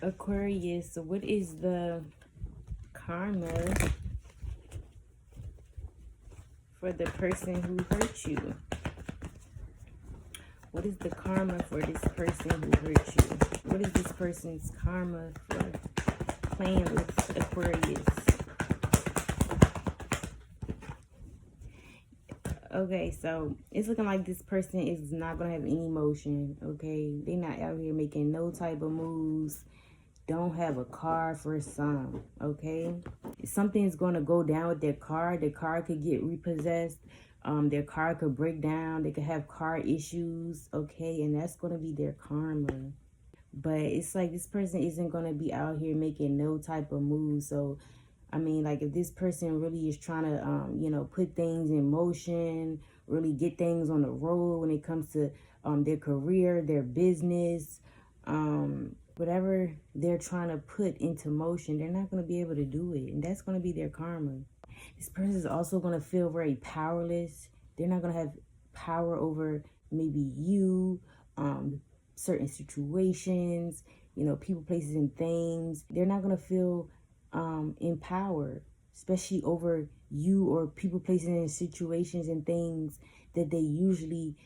Aquarius, so what is the karma for the person who hurt you? What is the karma for this person who hurt you? What is this person's karma for playing with Aquarius? Okay, so it's looking like this person is not going to have any emotion, okay? They're not out here making no type of moves. Don't have a car for some, okay? Something's going to go down with their car. Their car could get repossessed. Their car could break down. They could have car issues, okay? And that's going to be their karma. But it's like this person isn't going to be out here making no type of moves. So, I mean, like if this person really is trying to, you know, put things in motion, really get things on the road when it comes to their career, their business, whatever they're trying to put into motion, they're not going to be able to do it. And that's going to be their karma. This person is also going to feel very powerless. They're not going to have power over maybe you, certain situations, you know, people, places, and things. They're not going to feel empowered, especially over you or people, places, and situations and things that they usually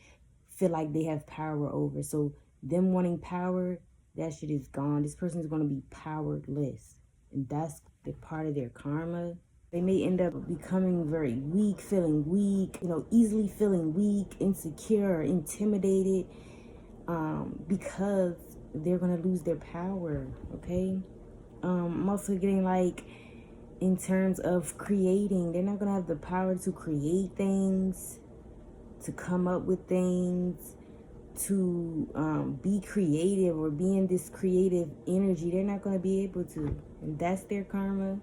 feel like they have power over. So them wanting power, that shit is gone. This person is going to be powerless, and that's the part of their karma. They may end up becoming very weak, feeling weak, you know, easily feeling weak, insecure, intimidated, because they're going to lose their power, okay? I'm also getting like, in terms of creating, they're not going to have the power to create things, to come up with things, to be creative or be in this creative energy. They're not going to be able to. And that's their karma.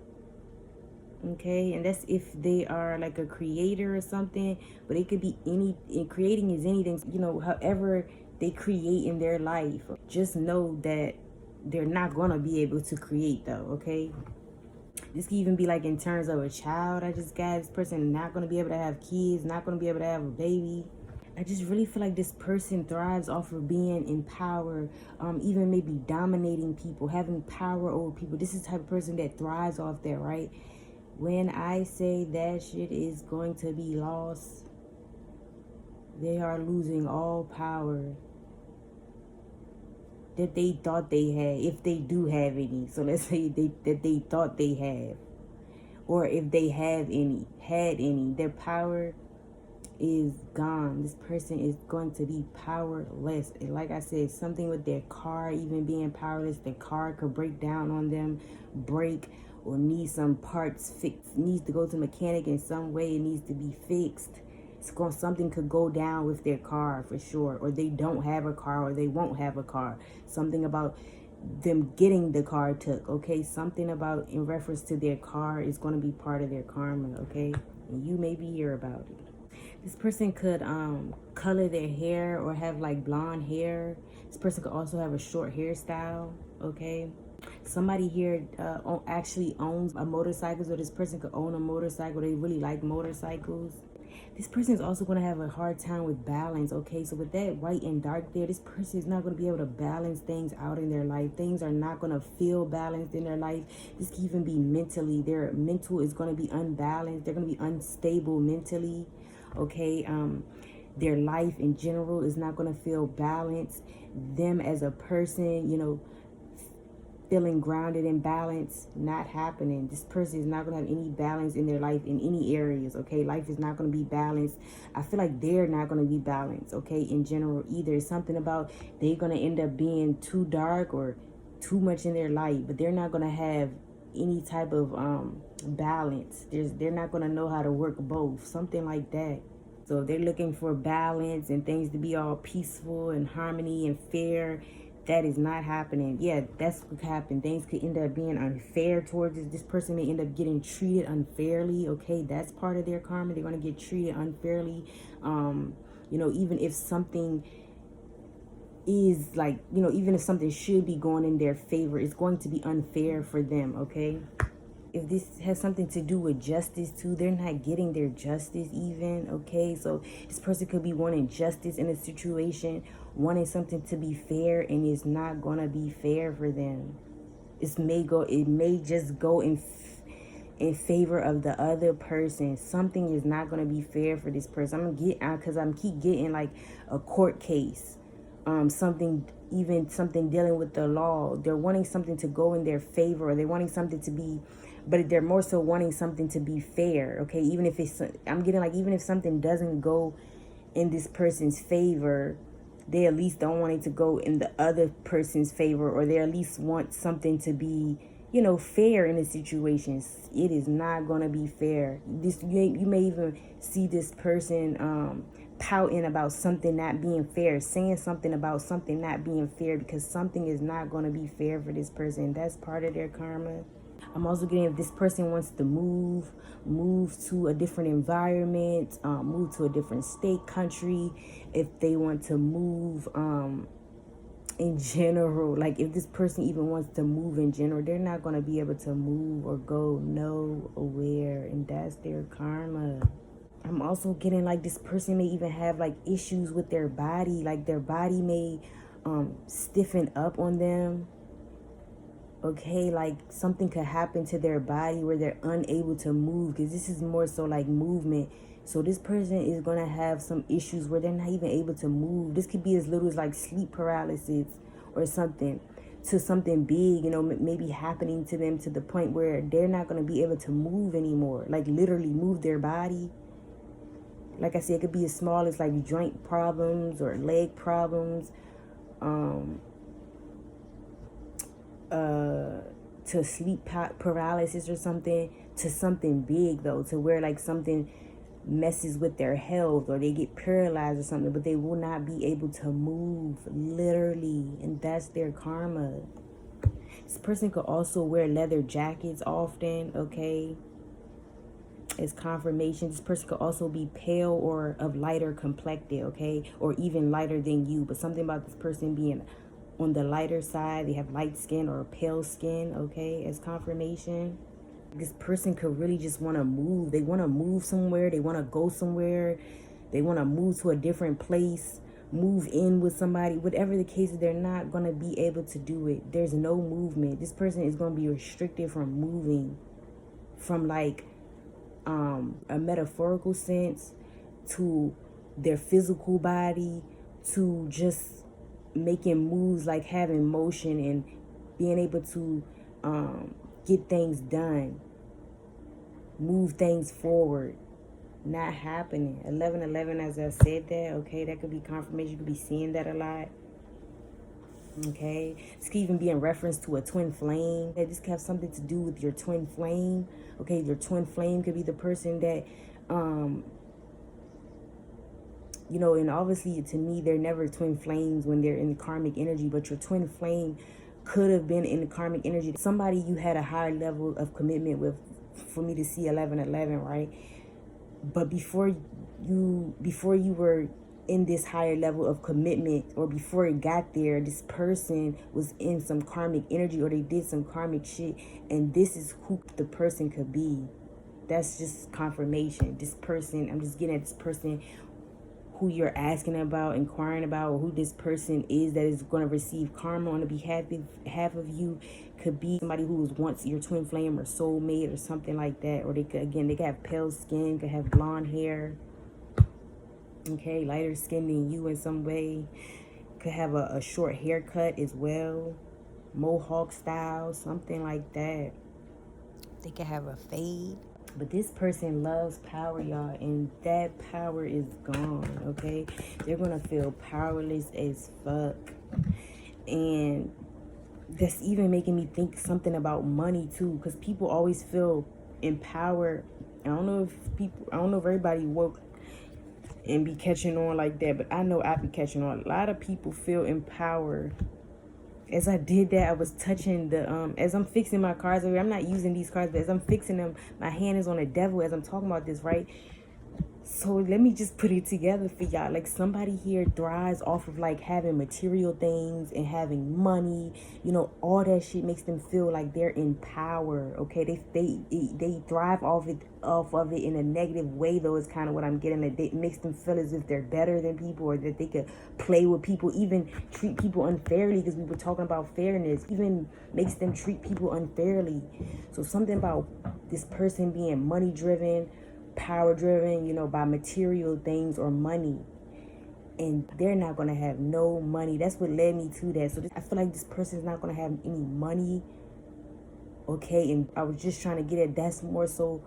Okay, and that's if they are like a creator or something, but it could be any, creating is anything, you know, however they create in their life. Just know that they're not going to be able to create though, okay? This can even be like in terms of a child. I just got this person not going to be able to have kids, not going to be able to have a baby. I just really feel like this person thrives off of being in power, even maybe dominating people, having power over people. This is the type of person that thrives off that, right? When I say that shit is going to be lost, they are losing all power that they thought they had, if they do have any. So let's say that they thought they have, or if they have any, had any, their power is gone. This person is going to be powerless. And like I said, something with their car even being powerless. Their car could break down on them, break, or need some parts fixed, needs to go to mechanic in some way. It needs to be fixed. Something could go down with their car for sure, or they don't have a car, or they won't have a car. Something about them getting the car took, okay? Something about in reference to their car is going to be part of their karma, okay? And you maybe hear about it. This person could color their hair or have like blonde hair. This person could also have a short hairstyle, okay? Somebody here actually owns a motorcycle, so this person could own a motorcycle. They really like motorcycles. This person is also going to have a hard time with balance, okay? So with that white and dark there, this person is not going to be able to balance things out in their life. Things are not going to feel balanced in their life. This can even be mentally. Their mental is going to be unbalanced. They're going to be unstable mentally, okay? Their life in general is not going to feel balanced. Them as a person, you know, feeling grounded and balanced, not happening. This person is not going to have any balance in their life in any areas, okay? Life is not going to be balanced. I feel like they're not going to be balanced, okay, in general either. It's something about they're going to end up being too dark or too much in their light, but they're not going to have any type of balance. They're not going to know how to work both, something like that. So if they're looking for balance and things to be all peaceful and harmony and fair, that is not happening. Yeah, that's what could happen. Things could end up being unfair towards this person. May end up getting treated unfairly, okay? That's part of their karma. They're going to get treated unfairly. You know, even if something is like, you know, even if something should be going in their favor, it's going to be unfair for them, okay? If this has something to do with justice too, they're not getting their justice even, okay? So this person could be wanting justice in a situation, wanting something to be fair, and it's not gonna be fair for them. It may just go in favor of the other person. Something is not going to be fair for this person. I'm gonna get out because I'm keep getting like a court case, something dealing with the law. They're wanting something to go in their favor, or they're wanting something to be, but they're more so wanting something to be fair. Okay, even if it's, I'm getting like, even if something doesn't go in this person's favor, they at least don't want it to go in the other person's favor, or they at least want something to be, you know, fair in the situations. It is not going to be fair. You may even see this person pouting about something not being fair, saying something about something not being fair, because something is not going to be fair for this person. That's part of their karma. I'm also getting, if this person wants to move to a different environment, move to a different state, country, if they want to move in general, like if this person even wants to move in general, they're not going to be able to move or go nowhere, and that's their karma. I'm also getting like this person may even have like issues with their body, like their body may stiffen up on them. Okay, like something could happen to their body where they're unable to move, because this is more so like movement. So this person is going to have some issues where they're not even able to move. This could be as little as like sleep paralysis or something, to something big, you know, maybe happening to them to the point where they're not going to be able to move anymore, like literally move their body. Like I said, it could be as small as like joint problems or leg problems, to sleep paralysis or something, to something big though, to where like something messes with their health or they get paralyzed or something, but they will not be able to move, literally, and that's their karma. This person could also wear leather jackets often, okay, as confirmation. This person could also be pale or of lighter complected, okay, or even lighter than you, but something about this person being on the lighter side, they have light skin or pale skin, okay, as confirmation. This person could really just want to move. They want to move somewhere. They want to go somewhere. They want to move to a different place, move in with somebody. Whatever the case is, they're not going to be able to do it. There's no movement. This person is going to be restricted from moving, from like a metaphorical sense to their physical body, to just making moves, like having motion and being able to get things done, move things forward. Not happening. 1111, as I said that, okay, that could be confirmation. You could be seeing that a lot. Okay, this could even be in reference to a twin flame. This could have something to do with your twin flame. Okay, your twin flame could be the person that you know, and obviously to me, they're never twin flames when they're in the karmic energy, but your twin flame could have been in the karmic energy. Somebody you had a higher level of commitment with, for me to see 1111, right? But before you were in this higher level of commitment, or before it got there, this person was in some karmic energy, or they did some karmic shit, and this is who the person could be. That's just confirmation. This person, I'm just getting at this person who you're asking about, inquiring about, or who this person is that is going to receive karma on the behalf of you, could be somebody who was once your twin flame or soulmate or something like that. Or they could, again, they could have pale skin, could have blonde hair, okay, lighter skin than you in some way, could have a short haircut as well, mohawk style, something like that. They could have a fade. But this person loves power, y'all, and that power is gone, okay? They're going to feel powerless as fuck. And that's even making me think something about money, too, because people always feel empowered. I don't know if everybody woke and be catching on like that, but I know I be catching on. A lot of people feel empowered. As I did that, I was touching the, as I'm fixing my cards over here, I'm not using these cards, but as I'm fixing them, my hand is on the devil as I'm talking about this, right? So let me just put it together for y'all. Like, somebody here thrives off of like having material things and having money. You know, all that shit makes them feel like they're in power. Okay, they thrive off of it in a negative way, though. Is kind of what I'm getting at. It makes them feel as if they're better than people, or that they could play with people, even treat people unfairly. Because we were talking about fairness, even makes them treat people unfairly. So something about this person being money driven, power driven, you know, by material things or money, and they're not going to have no money. That's what led me to that. So I feel like this person is not going to have any money. Okay, and I was just trying to get at that's more so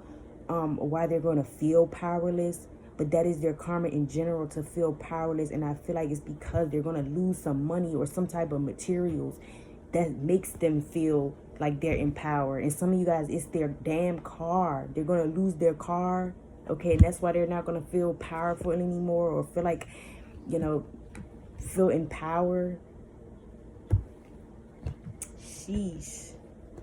why they're going to feel powerless. But that is their karma in general, to feel powerless. And I feel like it's because they're going to lose some money or some type of materials that makes them feel like they're in power. And some of you guys, it's their damn car. They're going to lose their car. Okay, and that's why they're not going to feel powerful anymore, or feel like, you know, feel in power. Sheesh.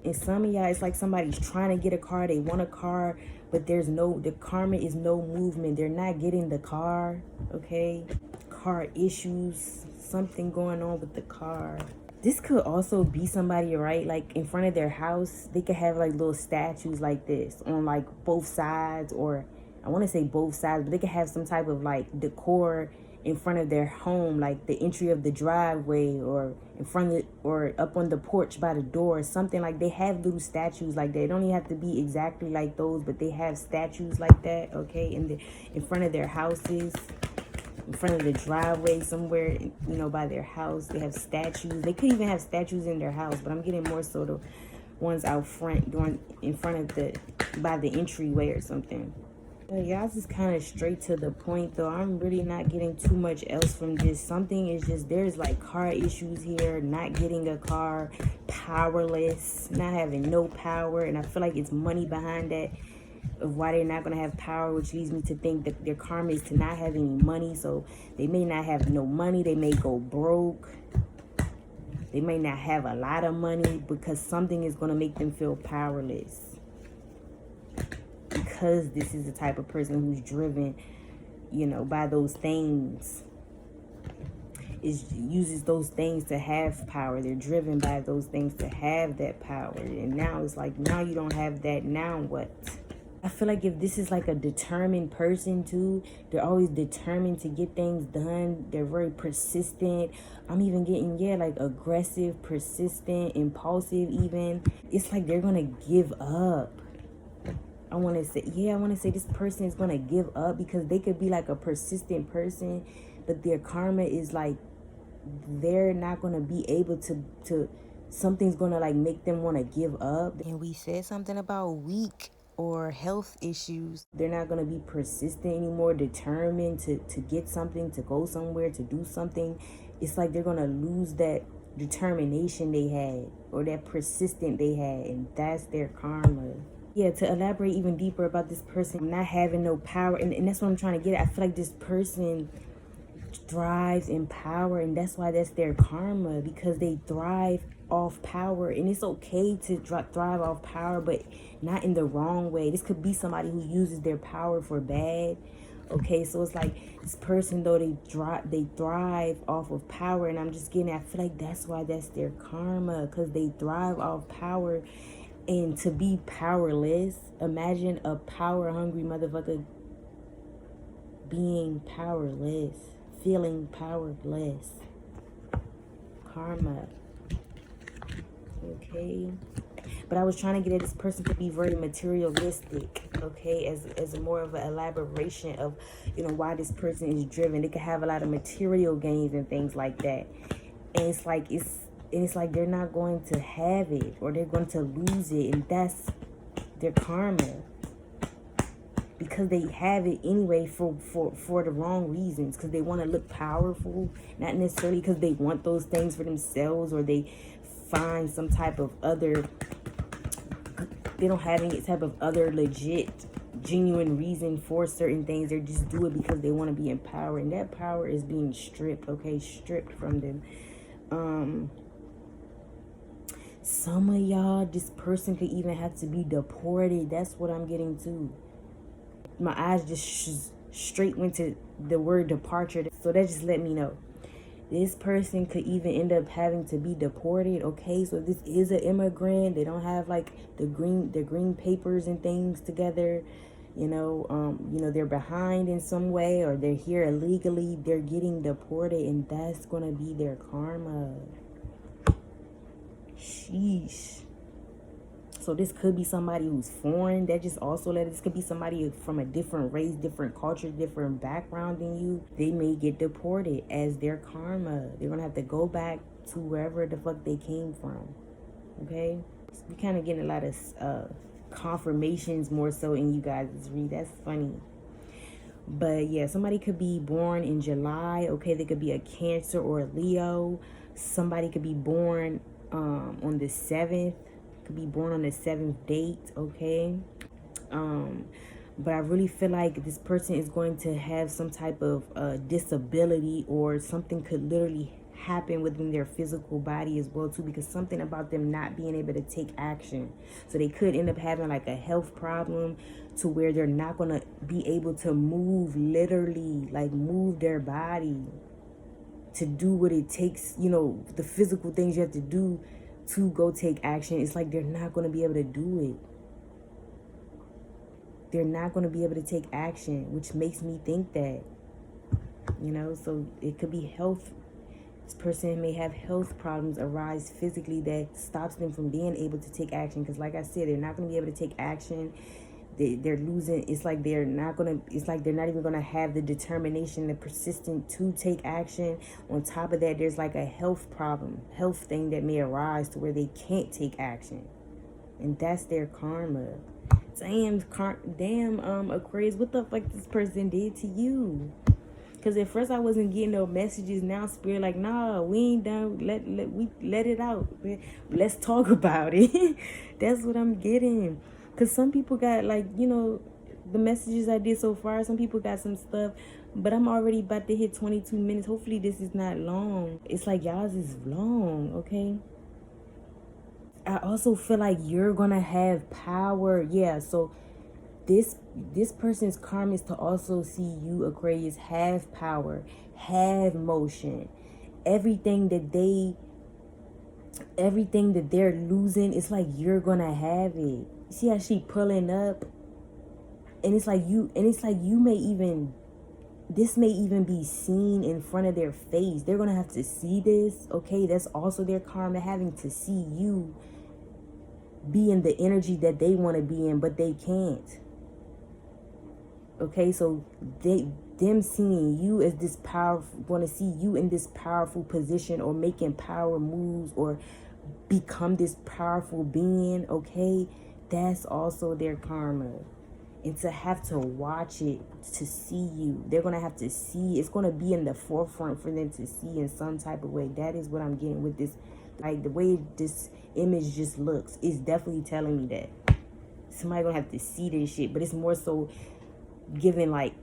And some of y'all, it's like somebody's trying to get a car. They want a car, but the karma is no movement. They're not getting the car. Okay, car issues, something going on with the car. This could also be somebody, right? Like in front of their house, they could have like little statues like this on like both sides, or I want to say both sides, but they could have some type of like decor in front of their home, like the entry of the driveway, or in front of, or up on the porch by the door, something like. They have little statues like that. It don't even have to be exactly like those, but they have statues like that, okay, in front of their houses, in front of the driveway somewhere, you know, by their house. They have statues. They could even have statues in their house, but I'm getting more so the ones out front, going in front of by the entryway or something. Y'all just kind of straight to the point, though. I'm really not getting too much else from this. Something is just, there's like car issues here, not getting a car, powerless, not having no power. And I feel like it's money behind that, of why they're not going to have power, which leads me to think that their karma is to not have any money. So they may not have no money. They may go broke. They may not have a lot of money, because something is going to make them feel powerless. Because this is the type of person who's driven, you know, by those things. Uses those things to have power. They're driven by those things to have that power. And now it's like, now you don't have that, now what? I feel like if this is like a determined person too, they're always determined to get things done. They're very persistent. I'm even getting, yeah, like aggressive, persistent, impulsive even. It's like they're gonna give up. I want to say this person is going to give up, because they could be like a persistent person, but their karma is like, they're not going to be able to something's going to like make them want to give up. And we said something about weak or health issues. They're not going to be persistent anymore, determined to get something, to go somewhere, to do something. It's like they're going to lose that determination they had, or that persistent they had, and that's their karma. Yeah, to elaborate even deeper about this person not having no power, and that's what I'm trying to get at. I feel like this person thrives in power, and that's why that's their karma, because they thrive off power. And it's okay to thrive off power, but not in the wrong way. This could be somebody who uses their power for bad. Okay, so it's like this person, though, they thrive off of power, and I'm just getting, I feel like that's why that's their karma, because they thrive off power. And to be powerless, imagine a power-hungry motherfucker being powerless, feeling powerless. Karma. Okay? But I was trying to get at this person to be very materialistic, okay? As more of an elaboration of, you know, why this person is driven. They could have a lot of material gains and things like that. And it's like they're not going to have it, or they're going to lose it, and that's their karma, because they have it anyway for the wrong reasons, because they want to look powerful, not necessarily because they want those things for themselves, or they find some type of other, they don't have any type of other legit, genuine reason for certain things. They just do it because they want to be in power, and that power is being stripped, okay, stripped from them. Some of y'all, this person could even have to be deported. That's what I'm getting to. My eyes just straight went to the word departure. So that just let me know this person could even end up having to be deported. Okay, so this is an immigrant. They don't have like the green papers and things together. You know, they're behind in some way, or they're here illegally. They're getting deported, and that's gonna be their karma. Sheesh. So this could be somebody who's foreign. That just also let this could be somebody from a different race, different culture, different background than you. They may get deported as their karma. They're gonna have to go back to wherever the fuck they came from. Okay, so we kind of getting a lot of confirmations more so in you guys' read. That's funny. But yeah, somebody could be born in July. Okay, they could be a Cancer or a Leo. Somebody could be born on the 7th. Could be born on the 7th date. Okay. But I really feel like this person is going to have some type of disability, or something could literally happen within their physical body as well too, because something about them not being able to take action. So they could end up having like a health problem to where they're not going to be able to move, literally like move their body to do what it takes, you know, the physical things you have to do to go take action. It's like they're not going to be able to do it. They're not going to be able to take action, which makes me think that, you know, so it could be health. This person may have health problems arise physically that stops them from being able to take action. Because like I said, they're not going to be able to take action. They're losing. It's like they're not going to, it's like they're not even going to have the determination, the persistence to take action. On top of that, there's like a health problem, health thing that may arise to where they can't take action. And that's their karma. Damn, Aquarius, what the fuck this person did to you? Because at first I wasn't getting no messages. Now Spirit like, nah, we ain't done. Let it out. Let's talk about it. That's what I'm getting. Because some people got, like, you know, the messages I did so far, some people got some stuff. But I'm already about to hit 22 minutes. Hopefully this is not long. It's like y'all's is long, okay? I also feel like you're going to have power. Yeah, so this person's karma is to also see you, Aquarius, have power, have motion. Everything that they're losing, it's like you're gonna have it. See how she pulling up, and it's like you may even, this may even be seen in front of their face. They're gonna have to see this. Okay, that's also their karma, having to see you be in the energy that they want to be in, but they can't. Okay, so them seeing you as this powerful, want to see you in this powerful position, or making power moves, or become this powerful being. Okay, that's also their karma. And to have to watch it, to see you, they're gonna have to see. It's gonna be in the forefront for them to see in some type of way. That is what I'm getting with this. Like the way this image just looks, it's definitely telling me that somebody gonna have to see this shit. But it's more so giving like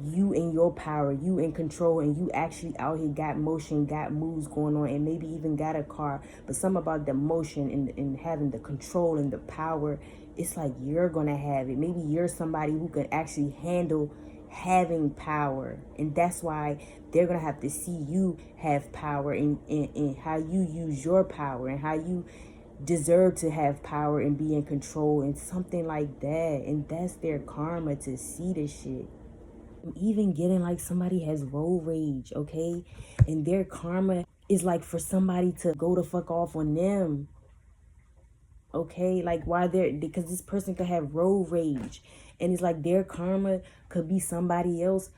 you in your power, you in control, and you actually out here got motion, got moves going on, and maybe even got a car. But something about the motion and having the control and the power, it's like you're gonna have it. Maybe you're somebody who can actually handle having power, and that's why they're gonna have to see you have power, and how you use your power, and how you deserve to have power and be in control, and something like that. And that's their karma, to see this shit. I'm even getting like somebody has road rage, okay, and their karma is like for somebody to go the fuck off on them. Okay, like why they're, because this person could have road rage, and it's like their karma could be somebody else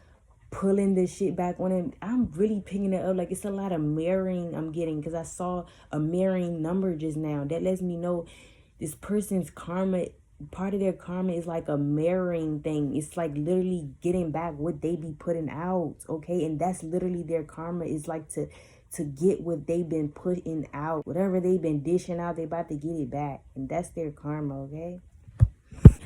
pulling this shit back on him. I'm really picking it up. Like it's a lot of mirroring I'm getting, because I saw a mirroring number just now. That lets me know this person's karma, part of their karma is like a mirroring thing. It's like literally getting back what they be putting out. Okay, and that's literally their karma, is like to get what they've been putting out. Whatever they've been dishing out, they about to get it back. And that's their karma, okay?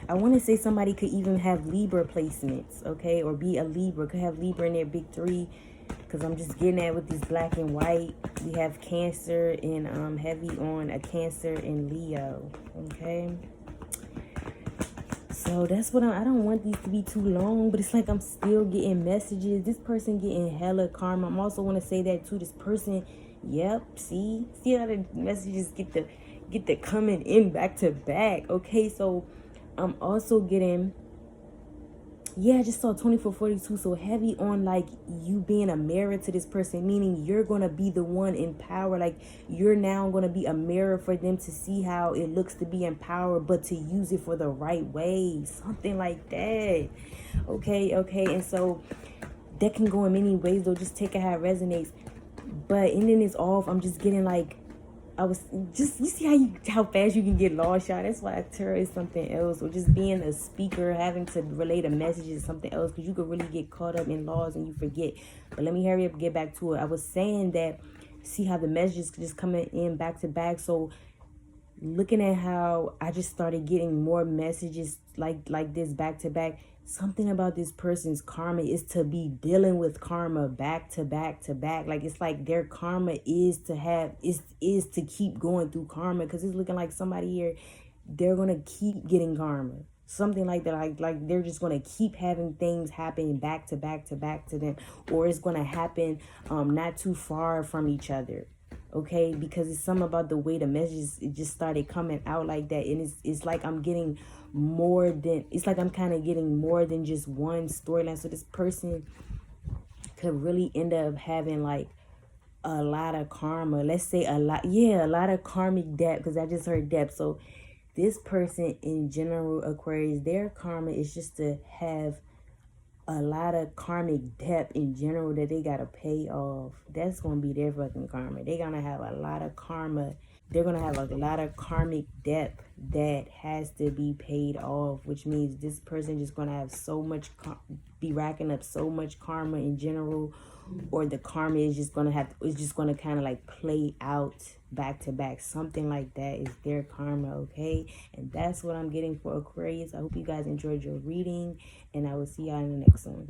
I want to say somebody could even have Libra placements, okay? Or be a Libra, could have Libra in their big three. Because I'm just getting at with this black and white. We have Cancer and heavy on a Cancer and Leo, okay? So that's what I don't want these to be too long, but it's like I'm still getting messages. This person getting hella karma. I'm also want to say that too. This person, yep, see how the messages get the coming in back to back. Okay, so I'm also getting, yeah, I just saw 2442. So heavy on like you being a mirror to this person, meaning you're gonna be the one in power. Like you're now gonna be a mirror for them to see how it looks to be in power, but to use it for the right way. Something like that. Okay. And so that can go in many ways though. Just take it how it resonates. But ending is off. I'm just getting like, I was just, you see how fast you can get lost, y'all. That's why tarot is something else. Or just being a speaker, having to relate a message is something else, because you could really get caught up in laws and you forget. But let me hurry up and get back to it. I was saying that, see how the messages just coming in back to back. So looking at how I just started getting more messages like this back to back. Something about this person's karma is to be dealing with karma back to back to back. Like it's like their karma is to have is to keep going through karma, because it's looking like somebody here, they're gonna keep getting karma. Something like that, like they're just gonna keep having things happen back to back to back to them, or it's gonna happen not too far from each other. Okay, because it's something about the way the messages, it just started coming out like that, and it's like I'm getting more than, it's like I'm kind of getting more than just one storyline. So this person could really end up having like a lot of karma. Let's say a lot of karmic debt, because I just heard debt. So this person in general, Aquarius, their karma is just to have a lot of karmic debt in general that they gotta pay off. That's gonna be their fucking karma. They're gonna have a lot of karma. They're gonna have a lot of karmic debt that has to be paid off, which means this person just gonna have so much be racking up so much karma in general, or the karma is just gonna kind of like play out back to back. Something like that is their karma. Okay, and that's what I'm getting for Aquarius. I hope you guys enjoyed your reading, and I will see y'all in the next one.